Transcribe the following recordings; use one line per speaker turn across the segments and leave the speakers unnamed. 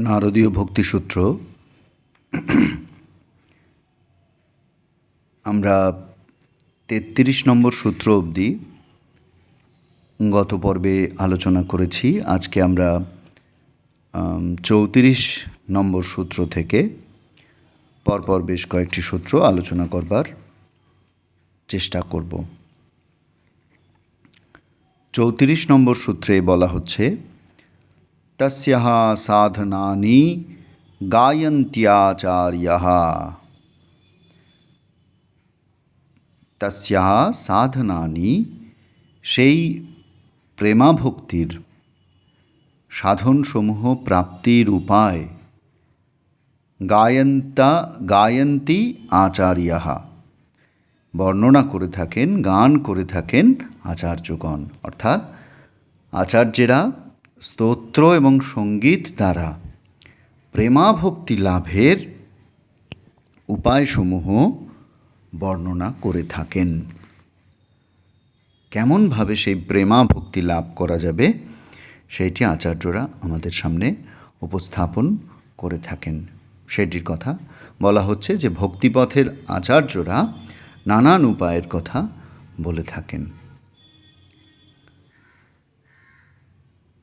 নারদীয় ভক্তিসূত্র আমরা ৩৩ নম্বর সূত্র অবধি গত পর্বে আলোচনা করেছি। আজকে আমরা ৩৪ নম্বর সূত্র থেকে পরপর বেশ কয়েকটি সূত্র আলোচনা করবার চেষ্টা করব। ৩৪ নম্বর সূত্রে বলা হচ্ছে, তস্যাঃ সাধনানি গায়ন্ত্যাচার্যাঃ। তস্যাঃ সাধনানি, সেই প্রেমাভক্তির সাধনসমূহ প্রাপ্তির উপায় গায়ন্তি আচার্যাঃ, বর্ণনা করে থাকেন, গান করে থাকেন আচার্যগণ। অর্থাৎ আচার্যেরা স্তোত্র এবং সঙ্গীত দ্বারা প্রেমাভক্তি লাভের উপায়সমূহ বর্ণনা করে থাকেন। কেমনভাবে সেই প্রেমাভক্তি লাভ করা যাবে সেইটি আচার্যরা আমাদের সামনে উপস্থাপন করে থাকেন। সেটির কথা বলা হচ্ছে যে ভক্তিপথের আচার্যরা নানান উপায়ের কথা বলে থাকেন।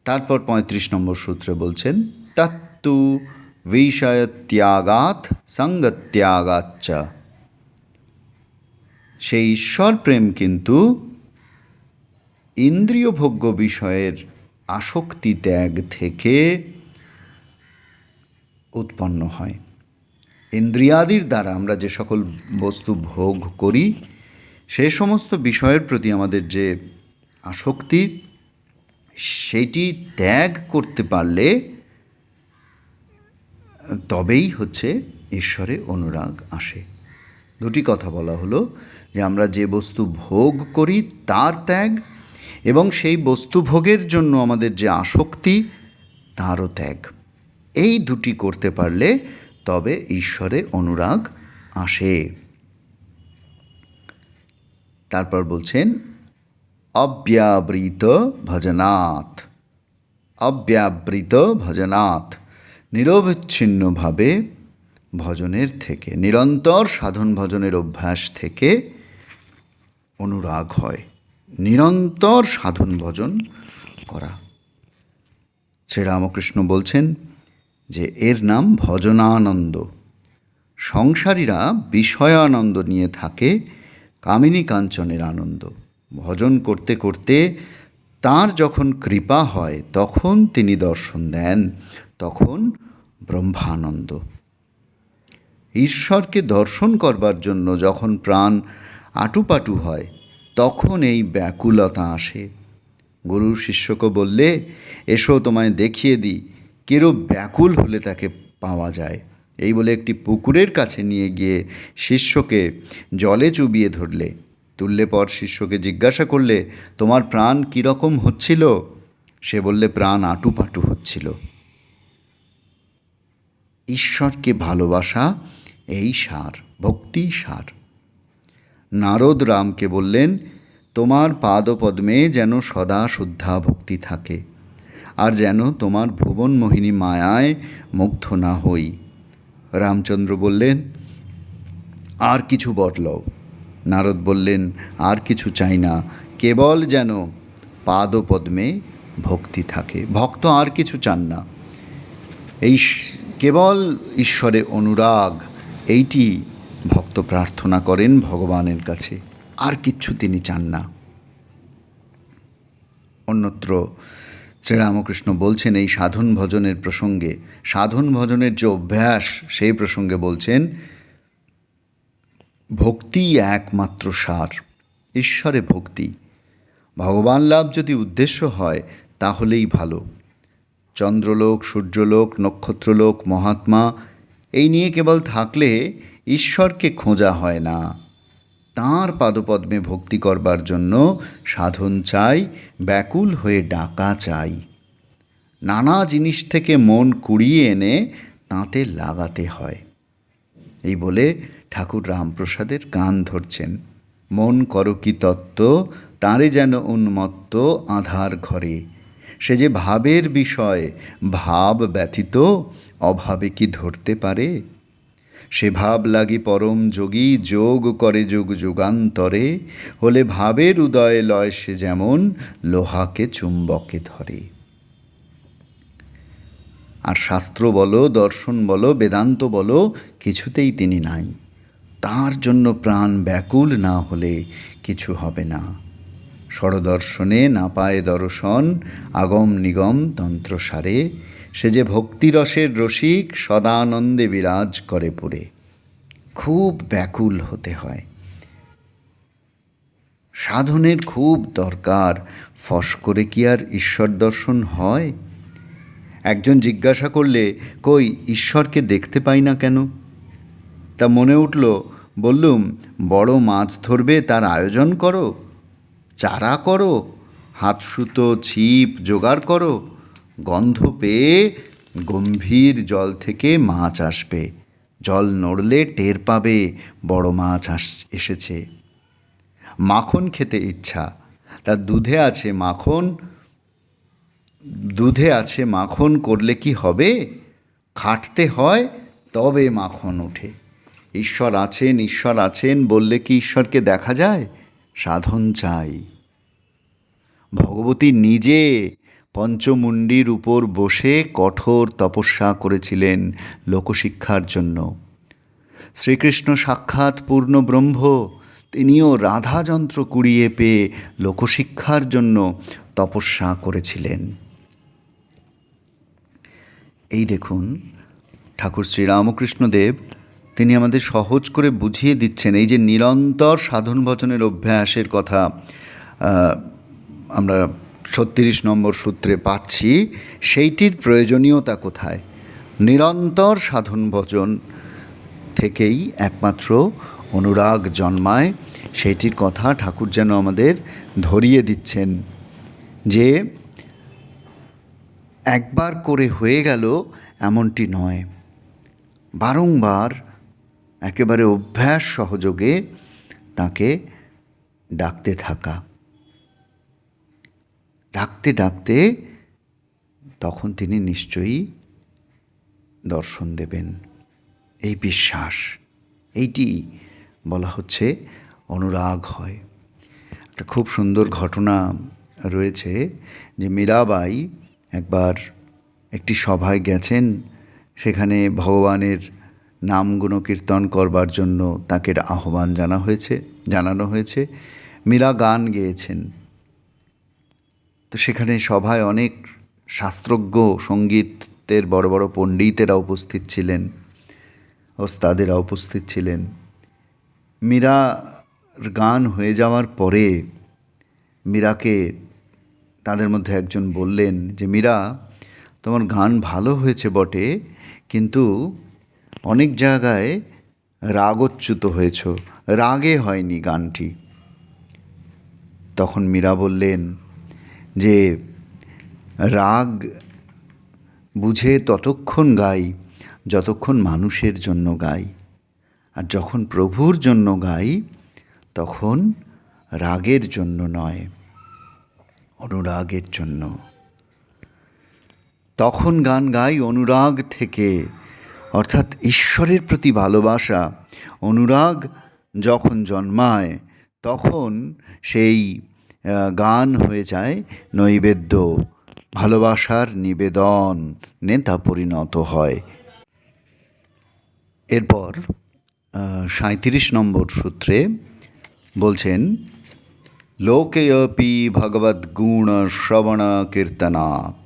তারপর ৩৫ নম্বর সূত্রে বলছেন, তত্তু বিষয়ত্যাগাৎ সঙ্গত্যাগাচ্চ। সেই ঈশ্বর প্রেম কিন্তু ইন্দ্রিয়ভোগ্য বিষয়ের আসক্তি ত্যাগ থেকে উৎপন্ন হয়। ইন্দ্রিয়াদির দ্বারা আমরা যে সকল বস্তু ভোগ করি, সে সমস্ত বিষয়ের প্রতি আমাদের যে আসক্তি, সেটি ত্যাগ করতে পারলে তবেই হচ্ছে ঈশ্বরে অনুরাগ আসে। দুটি কথা বলা হলো, যে আমরা যে বস্তু ভোগ করি তার ত্যাগ, এবং সেই বস্তু ভোগের জন্য আমাদের যে আসক্তি তারও ত্যাগ। এই দুটি করতে পারলে তবে ঈশ্বরে অনুরাগ আসে। তারপর বলছেন, অব্যাবৃত ভজনাৎ। অব্যাবৃত ভজনাৎ, নিরবচ্ছিন্নভাবে ভজনের থেকে, নিরন্তর সাধন ভজনের অভ্যাস থেকে অনুরাগ হয়। নিরন্তর সাধন ভজন করা, শ্রীরামকৃষ্ণ বলছেন যে এর নাম ভজনানন্দ। সংসারীরা বিষয়ানন্দ নিয়ে থাকে, কামিনী কাঞ্চনের আনন্দ। ভজন করতে করতে তার যখন কৃপা হয় তখন তিনি দর্শন দেন, তখন ব্রহ্মানন্দ। ঈশ্বরকে দর্শন করবার জন্য যখন প্রাণ আটুপাটু হয় তখন এই ব্যাকুলতা আসে। গুরু শিষ্যকে বললে, এসো তোমায় দেখিয়ে দিই কিরূপ ব্যাকুল হলে তাকে পাওয়া যায়। এই বলে একটি পুকুরের কাছে নিয়ে গিয়ে শিষ্যকে জলে চুবিয়ে ধরলে। তুললে পর শিষ্যকে জিজ্ঞাসা করলে, তোমার প্রাণ কীরকম হচ্ছিল? সে বললে, প্রাণ আটুপাটু হচ্ছিল। ঈশ্বরকে ভালোবাসা এই সার, ভক্তি সার। নারদ রামকে বললেন, তোমার পাদপদ্মে যেন সদা শুদ্ধা ভক্তি থাকে, আর যেন তোমার ভুবন মোহিনী মায়ায় মুগ্ধ না হই। রামচন্দ্র বললেন, আর কিছু বটলও। নারদ বললেন, আর কিছু চাই না, কেবল যেন পাদপদ্মে ভক্তি থাকে। ভক্ত আর কিছু চান না, এই কেবল ঈশ্বরে অনুরাগ, এইটি ভক্ত প্রার্থনা করেন ভগবানের কাছে, আর কিচ্ছু তিনি চান না। অন্যত্র শ্রীরামকৃষ্ণ বলছেন এই সাধন ভজনের প্রসঙ্গে, সাধন ভজনের যে অভ্যাস সেই প্রসঙ্গে বলছেন, ভক্তি একমাত্র সার, ঈশ্বরে ভক্তি। ভগবান লাভ যদি উদ্দেশ্য হয় তাহলেই ভালো। চন্দ্রলোক, সূর্যলোক, নক্ষত্রলোক, মহাত্মা, এই নিয়ে কেবল থাকলে ঈশ্বরকে খোঁজা হয় না। তাঁর পাদপদ্মে ভক্তি করবার জন্য সাধন চাই, ব্যাকুল হয়ে ডাকা চাই। নানা জিনিস থেকে মন কুড়িয়ে এনে তাঁতে লাগাতে হয়। এই বলে ঠাকুর রামপ্রসাদের গান ধরছেন, মন করো কি তত্ত্ব, তাঁরে যেন উন্মত্ত আধার ঘরে, সে যে ভাবের বিষয়, ভাব ব্যতীত অভাবে কি ধরতে পারে? সে ভাব লাগি পরম যোগী, যোগ করে যুগ যুগান্তরে, হলে ভাবের উদয় লয় সে যেমন লোহাকে চুম্বকে ধরে। আর শাস্ত্র বলো, দর্শন বলো, বেদান্ত বলো, কিছুতেই তিনি নাই। তার জন্য প্রাণ ব্যাকুল না হলে কিছু হবে না। স্বরদর্শনে না পায় দর্শন, আগম নিগম তন্ত্রসারে, সে যে ভক্তিরসের রসিক, সদানন্দে বিরাজ করে পুরে। খুব ব্যাকুল হতে হয়, সাধনের খুব দরকার। ফস করে কি আর ঈশ্বর দর্শন হয়? একজন জিজ্ঞাসা করলে, কই ঈশ্বরকে দেখতে পাই না কেন? তা মনে উঠল, বললুম, বড় মাছ ধরবে তার আয়োজন করো, চারা করো, হাতসুতো ছিপ জোগাড় করো, গন্ধ পেয়ে গম্ভীর জল থেকে মাছ আসবে, জল নড়লে টের পাবে বড় মাছ এসেছে। মাখন খেতে ইচ্ছা, তার দুধে আছে মাখন করলে কি হবে? খাটতে হয় তবে মাখন ওঠে। ঈশ্বর আছেন বললে কি ঈশ্বরকে দেখা যায়? সাধন চাই। ভগবতী নিজে পঞ্চমুণ্ডির উপর বসে কঠোর তপস্যা করেছিলেন লোকশিক্ষার জন্য। শ্রীকৃষ্ণ সাক্ষাৎ পূর্ণ ব্রহ্ম, তিনিও রাধাযন্ত্র কুড়িয়ে পেয়ে লোকশিক্ষার জন্য তপস্যা করেছিলেন। এই দেখুন, ঠাকুর শ্রীরামকৃষ্ণদেব তিনি আমাদের সহজ করে বুঝিয়ে দিচ্ছেন। এই যে নিরন্তর সাধন ভজনের অভ্যাসের কথা আমরা 36 নম্বর সূত্রে পাচ্ছি, সেইটির প্রয়োজনীয়তা কোথায়? নিরন্তর সাধন ভজন থেকেই একমাত্র অনুরাগ জন্মায়। সেইটির কথা ঠাকুর যেন আমাদের ধরিয়ে দিচ্ছেন যে একবার করে হয়ে গেল এমনটি নয়, বারংবার একেবারে অভ্যাস সহযোগে তাকে ডাকতে থাকা। ডাকতে ডাকতে তখন তিনি নিশ্চয়ই দর্শন দেবেন, এই বিশ্বাস, এইটি বলা হচ্ছে অনুরাগ হয়। একটা খুব সুন্দর ঘটনা রয়েছে যে মীরাবাই একবার একটি সভায় গেছেন, সেখানে ভগবানের নাম গুণকীর্তন করবার জন্য তাকে আহ্বান জানানো হয়েছে। মীরা গান গেয়েছেন। তো সেখানে সভায় অনেক শাস্ত্রজ্ঞ, সঙ্গীতের বড় বড় পণ্ডিতেরা উপস্থিত ছিলেন, ওস্তাদেরা উপস্থিত ছিলেন। মীরার গান হয়ে যাওয়ার পরে মীরাকে তাদের মধ্যে একজন বললেন যে, মীরা, তোমার গান ভালো হয়েছে বটে, কিন্তু অনেক জায়গায় রাগচ্যুত হয়েছ, রাগে হয়নি গানটি। তখন মীরা বললেন যে, রাগ বুঝে ততক্ষণ গাই যতক্ষণ মানুষের জন্য গাই, আর যখন প্রভুর জন্য গাই তখন রাগের জন্য নয়, অনুরাগের জন্য। তখন গান গাই অনুরাগ থেকে, অর্থাৎ ঈশ্বরের প্রতি ভালোবাসা, অনুরাগ যখন জন্মায় তখন সেই গান হয়ে যায় নৈবেদ্য, ভালোবাসার নিবেদন তা পরিণত হয়। এরপর 37 নম্বর সূত্রে বলছেন, লোকেয়পি ভগবদ্গুণ শ্রবণ কীর্তনাৎ।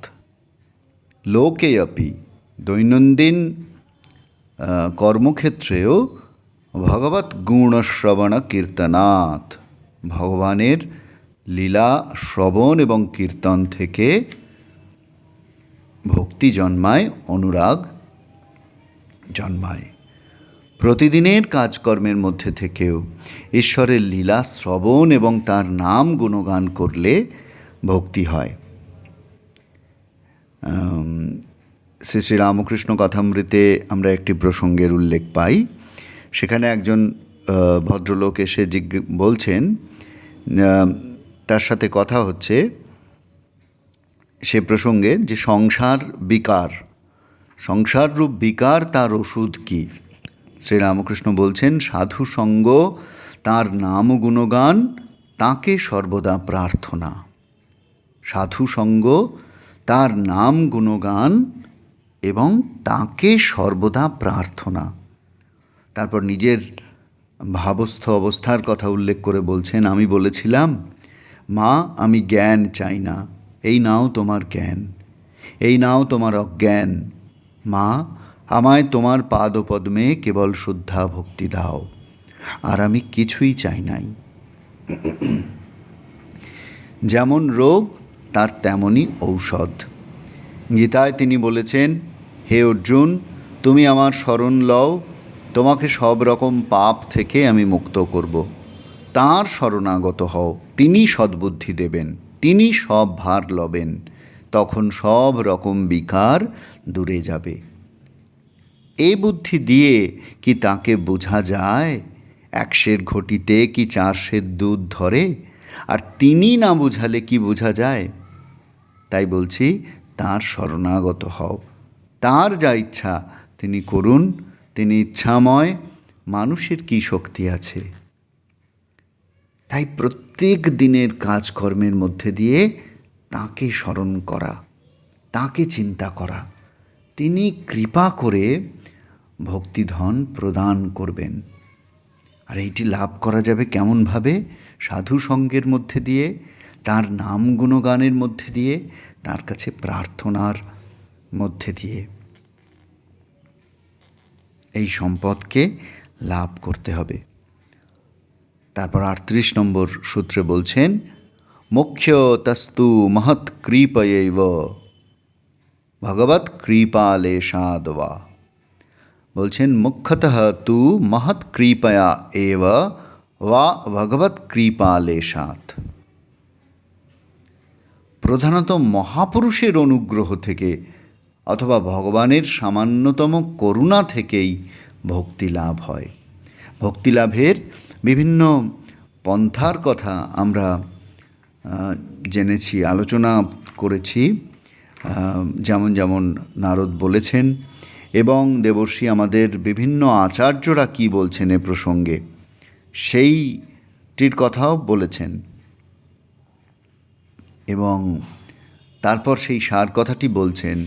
লোকেয়পি, দৈনন্দিন কর্মক্ষেত্রেও ভগবদ্গুণ শ্রবণ কীর্তনাৎ, ভগবানের লীলা শ্রবণ এবং কীর্তন থেকে ভক্তি জন্মায়, অনুরাগ জন্মায়। প্রতিদিনের কাজকর্মের মধ্যে থেকেও ঈশ্বরের লীলা শ্রবণ এবং তার নাম গুণগান করলে ভক্তি হয়। শ্রী শ্রী রামকৃষ্ণ কথামৃতে আমরা একটি প্রসঙ্গের উল্লেখ পাই। সেখানে একজন ভদ্রলোক এসে বলছেন, তার সাথে কথা হচ্ছে সে প্রসঙ্গে যে সংসাররূপ বিকার তার ওষুধ কি? শ্রীরামকৃষ্ণ বলছেন, সাধু সঙ্গ, তার নাম গুণগান, তাকে সর্বদা প্রার্থনা। সাধু সঙ্গ, তার নাম গুণগান এবং তাকে সর্বদা প্রার্থনা। তারপর নিজের ভাবস্থ অবস্থার কথা উল্লেখ করে বলছেন, আমি বলেছিলাম, মা আমি জ্ঞান চাই না, এই নাও তোমার জ্ঞান, এই নাও তোমার অজ্ঞান। মা আমায় তোমার পাদপদ্মে কেবল শুদ্ধা ভক্তি দাও, আর আমি কিছুই চাই নাই। যেমন রোগ তার তেমনই ঔষধ। গীতায় তিনি বলেছেন, হে অর্জুন, তুমি আমার শরণ লও, তোমাকে সব রকম পাপ থেকে আমি মুক্ত করব। তাঁর শরণাগত হও, তিনি সদ্বুদ্ধি দেবেন, তিনি সব ভার লবেন, তখন সব রকম বিকার দূরে যাবে। এ বুদ্ধি দিয়ে কি তাকে বোঝা যায়? 100 ঘটিতে কি 400 দুধ ধরে? আর তিনি না বুঝালে কি বোঝা যায়? তাই বলছি, তাঁর শরণাগত হও, তাঁর যা ইচ্ছা তিনি করুন, তিনি ইচ্ছাময়, মানুষের কি শক্তি আছে? তাই প্রত্যেক দিনের কাজকর্মের মধ্যে দিয়ে তাঁকে স্মরণ করা, তাঁকে চিন্তা করা, তিনি কৃপা করে ভক্তিধন প্রদান করবেন। আর এইটি লাভ করা যাবে কেমনভাবে? সাধু সঙ্গের মধ্যে দিয়ে, তার নাম গুণগানের মধ্যে দিয়ে, তার কাছে প্রার্থনার মধ্যে দিয়ে। এই সম্পদকে লাভ করতে হবে। তারপর 38 নম্বর সূত্রে বলছেন, মোক্ষ তস্তু মহৎ কৃপয়ৈব ভগবৎ কৃপালেশাদবা। বলছেন, মুখ্যতঃ তু মহৎ কৃপয়া এব বা ভগবৎ কৃপালেশাৎ। প্রধানত মহাপুরুষের অনুগ্রহ থেকে অথবা ভগবানের সামান্যতম করুণা থেকেই ভক্তি লাভ হয়। ভক্তি লাভের বিভিন্ন পন্থার কথা আমরা জেনেছি, আলোচনা করেছি, যেমন যেমন নারদ বলেছেন এবং দেবর্ষি আমাদের বিভিন্ন আচার্যরা কি বলছেন এ প্রসঙ্গে সেইটির কথাও বলেছেন। এবং তারপর সেই সার কথাটি বলছেন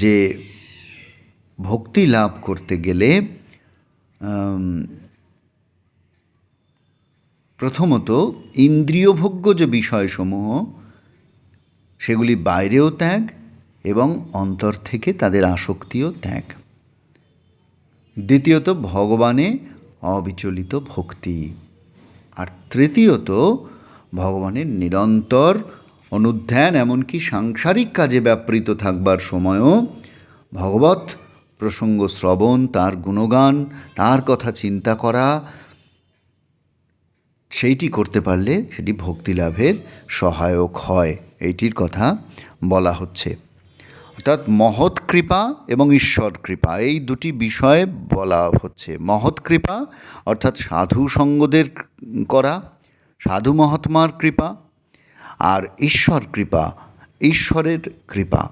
যে ভক্তি লাভ করতে গেলে প্রথমত ইন্দ্রিয়ভোগ্য যে বিষয়সমূহ সেগুলি বাইরেও ত্যাগ এবং অন্তর থেকে তাদের আসক্তিও ত্যাগ। দ্বিতীয়ত ভগবানে অবিচলিত ভক্তি। আর তৃতীয়ত ভগবানের নিরন্তর অনুধ্যান, এমনকি সাংসারিক কাজে ব্যাপৃত থাকবার সময়ও ভগবৎ প্রসঙ্গ শ্রবণ, তার গুণগান, তার কথা চিন্তা করা, সেইটি করতে পারলে সেটি ভক্তি লাভের সহায়ক হয়। এইটির কথা বলা হচ্ছে। অর্থাৎ মহৎ কৃপা এবং ঈশ্বর কৃপা, এই দুটি বিষয়ে বলা হচ্ছে। মহৎ কৃপা অর্থাৎ সাধু সঙ্গদের করা, সাধু মহাত্মার কৃপা, আর ঈশ্বর কৃপা, ঈশ্বরের কৃপা।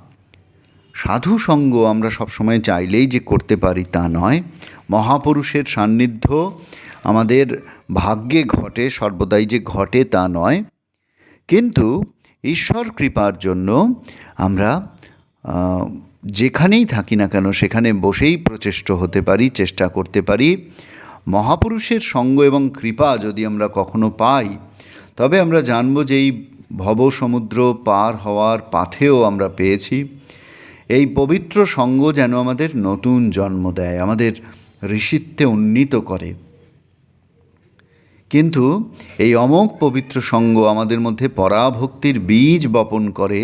সাধু সঙ্গ আমরা সবসময় চাইলেই যে করতে পারি তা নয়। মহাপুরুষের সান্নিধ্য আমাদের ভাগ্যে ঘটে, সর্বদাই যে ঘটে তা নয়। কিন্তু ঈশ্বর কৃপার জন্য আমরা যেখানেই থাকি না কেন সেখানে বসেই প্রচেষ্ট হতে পারি, চেষ্টা করতে পারি। মহাপুরুষের সঙ্গ এবং কৃপা যদি আমরা কখনো পাই, তবে আমরা জানব যে এই ভব সমুদ্র পার হওয়ার পাথেও আমরা পেয়েছি। এই পবিত্র সঙ্গ যেন আমাদের নতুন জন্ম দেয়, আমাদের ঋষিত্বে উন্নীত করে। কিন্তু এই অমোঘ পবিত্র সঙ্গ আমাদের মধ্যে পরাভক্তির বীজ বপন করে,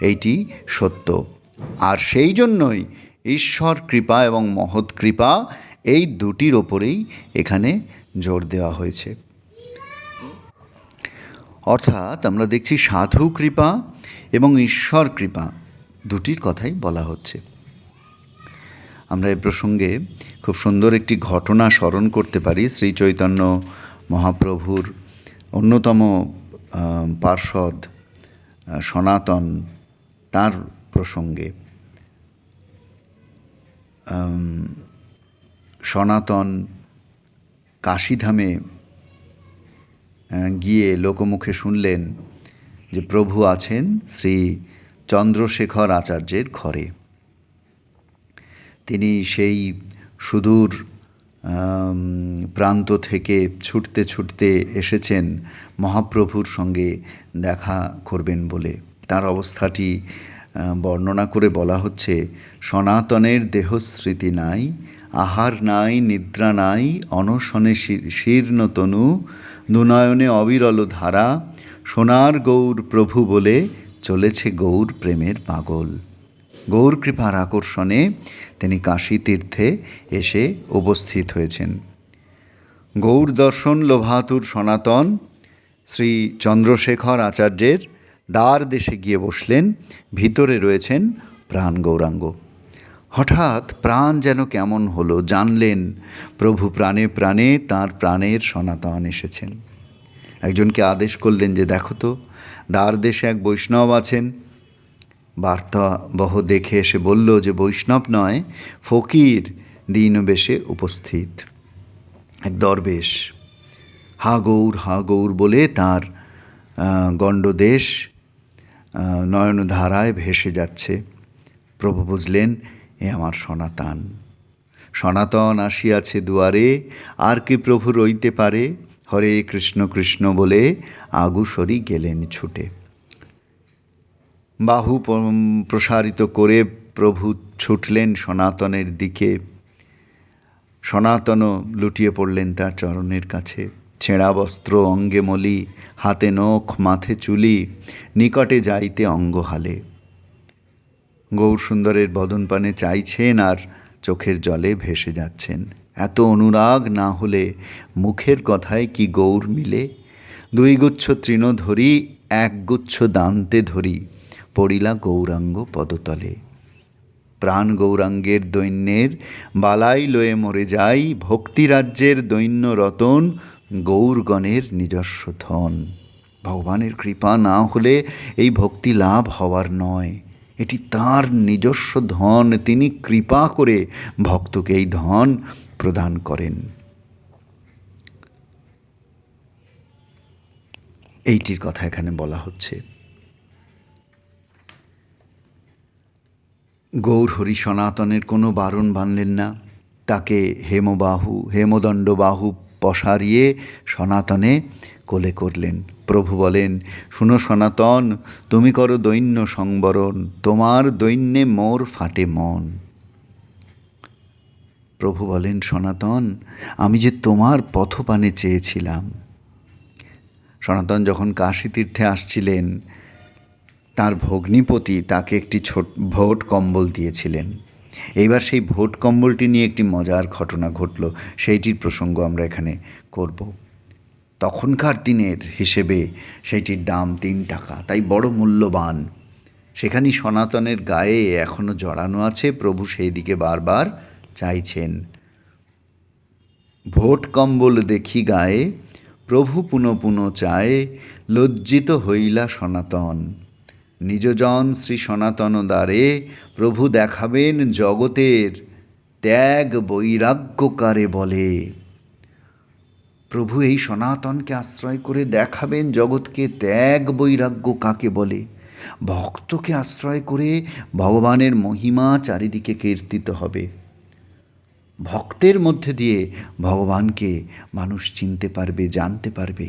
এইটি সত্য। আর সেই জন্যই ঈশ্বর কৃপা এবং মহৎ কৃপা, এই দুটির ওপরেই এখানে জোর দেওয়া হয়েছে। অর্থাৎ আমরা দেখছি সাধু কৃপা এবং ঈশ্বর কৃপা দুটির কথাই বলা হচ্ছে। আমরা এ প্রসঙ্গে খুব সুন্দর একটি ঘটনা স্মরণ করতে পারি। শ্রী চৈতন্য মহাপ্রভুর অন্যতম পার্ষদ সনাতন তার প্রসঙ্গে সনাতন কাশীধামে গিয়ে লোকমুখে শুনলেন যে প্রভু আছেন শ্রী চন্দ্রশেখর আচার্যের ঘরে। তিনি সেই সুদূর প্রান্ত থেকে ছুটতে ছুটতে এসেছেন মহাপ্রভুর সঙ্গে দেখা করবেন বলে। তার অবস্থাটি বর্ণনা করে বলা হচ্ছে, সনাতনের দেহস্মৃতি নাই, আহার নাই, নিদ্রা নাই, অনশনে শীর্ণ তনু, দুনয়নে অবিরল ধারা, সোনার গৌর প্রভু বলে চলেছে গৌর প্রেমের পাগল। গৌর কৃপার আকর্ষণে তিনি কাশী তীর্থে এসে উপস্থিত হয়েছেন। গৌর দর্শন লোভাতুর সনাতন শ্রী চন্দ্রশেখর আচার্যের দ্বার দেশে গিয়ে বসলেন। ভিতরে রয়েছেন প্রাণ গৌরাঙ্গ। হঠাৎ প্রাণ যেন কেমন হলো, জানলেন প্রভু প্রাণে প্রাণে তাঁর প্রাণের সনাতন এসেছেন। একজনকে আদেশ করলেন যে দেখো তো, দ্বার দেশে এক বৈষ্ণব আছেন। বার্তাবহ দেখে এসে বলল যে বৈষ্ণব নয়, ফকির দীনবেশে উপস্থিত এক দরবেশ। হা গৌর বলে তার গণ্ডদেশ নয়নধারায় ভেসে যাচ্ছে। প্রভু বুঝলেন এ আমার সনাতন। সনাতন আসিয়াছে দুয়ারে, আর কি প্রভু রইতে পারে? হরে কৃষ্ণ কৃষ্ণ বলে আগুসরি গেলেন ছুটে। বাহু প্রসারিত করে প্রভু ছুটলেন সনাতনের দিকে। সনাতনও লুটিয়ে পড়লেন তার চরণের কাছে। ছেঁড়া বস্ত্র অঙ্গে মলি, হাতে নখ মাথে চুলি, নিকটে যাইতে অঙ্গহালে। গৌরসুন্দরের বদন পানে চাইছেন আর চোখের জলে ভেসে যাচ্ছেন। এত অনুরাগ না হলে মুখের কথায় কি গৌর মিলে? 2 গুচ্ছ তৃণ ধরি, 1 গুচ্ছ দান্তে ধরি, পড়িলা গৌরাঙ্গ পদতলে। প্রাণ গৌরাঙ্গের দৈন্যের বালাই লয়ে মরে যাই, ভক্তিরাজ্যের দৈন্য রতন গৌরগণের নিজস্ব ধন। ভগবানের কৃপা না হলে এই ভক্তি লাভ হওয়ার নয়, এটি তাঁর নিজস্ব ধন। তিনি কৃপা করে ভক্তকে এই ধন প্রদান করেন। এইটির কথা এখানে বলা হচ্ছে। গৌর হরি সনাতনের কোনো বারণ মানলেন না। তাকে হেমদণ্ড বাহু পসারিয়ে সনাতনে কোলে করলেন। প্রভু বলেন, শুনো সনাতন, তুমি করো দৈন্য সংবরণ, তোমার দৈন্যে মোর ফাটে মন। প্রভু বলেন, সনাতন, আমি যে তোমার পথপানে চেয়েছিলাম। সনাতন যখন কাশী তীর্থে আসছিলেন, তার ভগ্নিপতি তাকে একটি ভোট কম্বল দিয়েছিলেন। এইবার সেই ভোট কম্বলটি নিয়ে একটি মজার ঘটনা ঘটল, সেইটির প্রসঙ্গ আমরা এখানে করব। তখনকার দিনের হিসেবে সেইটির দাম 3 টাকা, তাই বড় মূল্যবান। সেখানেই সনাতনের গায়ে এখনও জড়ানো আছে। প্রভু সেই দিকে বারবার চাইছেন। ভোট কম্বল দেখি গায়ে, প্রভু পুনঃ চায়, লজ্জিত হইলা সনাতন। নিজজন শ্রী সনাতন দ্বারে, প্রভু দেখাবেন জগতের ত্যাগ বৈরাগ্য কারে বলে। প্রভু এই সনাতনকে আশ্রয় করে দেখাবেন জগৎকে ত্যাগ বৈরাগ্য কাকে বলে। ভক্তকে আশ্রয় করে ভগবানের মহিমা চারিদিকে কীর্তিত হবে। ভক্তের মধ্যে দিয়ে ভগবানকে মানুষ চিনতে পারবে, জানতে পারবে।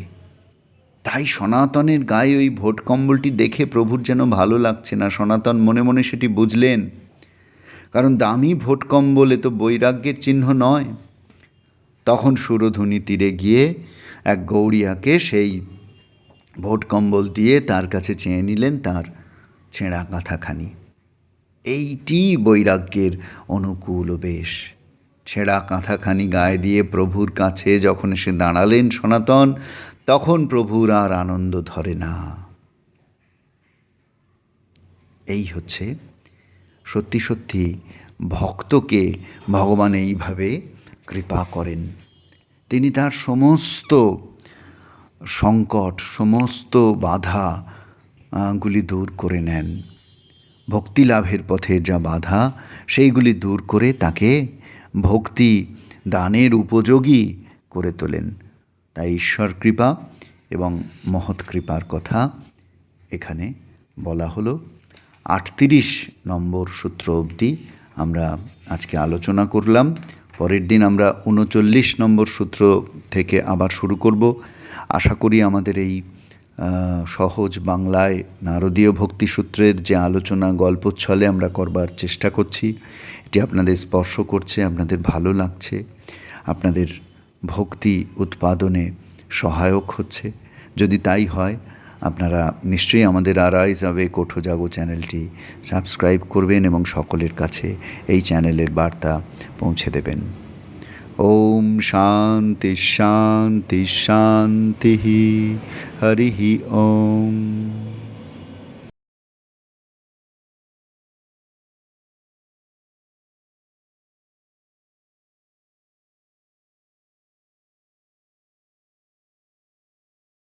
তাই সনাতনের গায়ে ওই ভোট কম্বলটি দেখে প্রভুর যেন ভালো লাগছে না। সনাতন মনে মনে সেটি বুঝলেন, কারণ দামি ভোট কম্বলে তো বৈরাগ্যের চিহ্ন নয়। তখন সুরধুনী তীরে গিয়ে এক গৌড়িয়াকে সেই ভোট কম্বল দিয়ে তার কাছে চেয়ে নিলেন তার ছেঁড়া কাঁথাখানি। এইটি বৈরাগ্যের অনুকূল বেশ। ছেঁড়া কাঁথাখানি গায়ে দিয়ে প্রভুর কাছে যখন এসে দাঁড়ালেন সনাতন, তখন প্রভুর আর আনন্দ ধরে না। এই হচ্ছে সত্যি সত্যি ভক্তকে ভগবান এইভাবে কৃপা করেন। তিনি তার সমস্ত সংকট, সমস্ত বাধাগুলি দূর করে নেন। ভক্তি লাভের পথে যা বাধা সেইগুলি দূর করে তাকে ভক্তি দানের উপযোগী করে তোলেন। তাই ঈশ্বর কৃপা এবং মহৎ কৃপার কথা এখানে বলা হলো। 38 নম্বর সূত্র অবধি আমরা আজকে আলোচনা করলাম। পরের দিন আমরা 39 নম্বর সূত্র থেকে আবার শুরু করব। আশা করি আমাদের এই সহজ বাংলায় নারদীয় ভক্তিসূত্রের যে আলোচনা গল্পচ্ছলে আমরা করবার চেষ্টা করছি, এটি আপনাদের স্পর্শ করছে, আপনাদের ভালো লাগছে, আপনাদের ভক্তি উৎপাদনে সহায়ক হচ্ছে। যদি তাই হয়, আপনারা নিশ্চয়ই আমাদের আরাইজ অ্যাওয়েক ওঠো জাগো চ্যানেলটি সাবস্ক্রাইব করবেন এবং সকলের কাছে এই চ্যানেলের বার্তা পৌঁছে দেবেন। ওম শান্তি শান্তি শান্তি। হরি ওম।